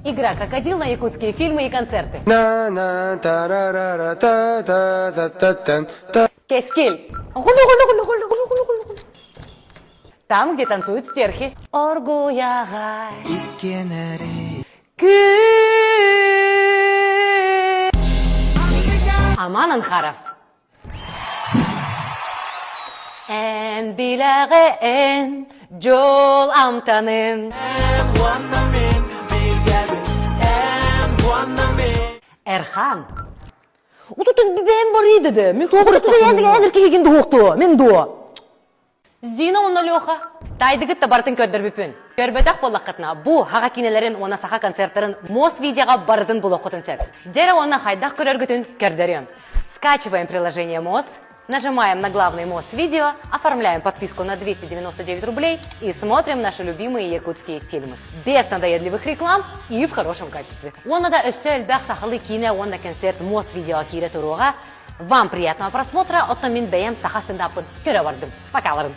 Игра «Крокодил» на якутские фильмы и концерты. Кескиль. Там, где танцуют стерхи. Оргуягай. Аман Анхаров. En bilage en Jol amtanın. Erhan. Утутун бибем бар иде. Мен тобырды ендер кегенде оқты. Мен до. Зина онна Леха. Тайдыгытта бартын көддір бүпін. Көрбетақ болаққытна. Бұ хаға кинелерін, она саха концерттерін мост видеоға бардын бұл оқытын сәп. Жәрі онна хайдақ көрергітін көрдерен. Скачиваем приложение «Мост», нажимаем на главный мост видео, оформляем подписку на 299 рублей и смотрим наши любимые якутские фильмы. Без надоедливых реклам и в хорошем качестве. Онна да өссел бәқ сахалы кине, онна концерт «Мост» видео кире тұруға. Вам приятного просмотра, отна мен бәйем саха стендапын көре бардым. Покаларым.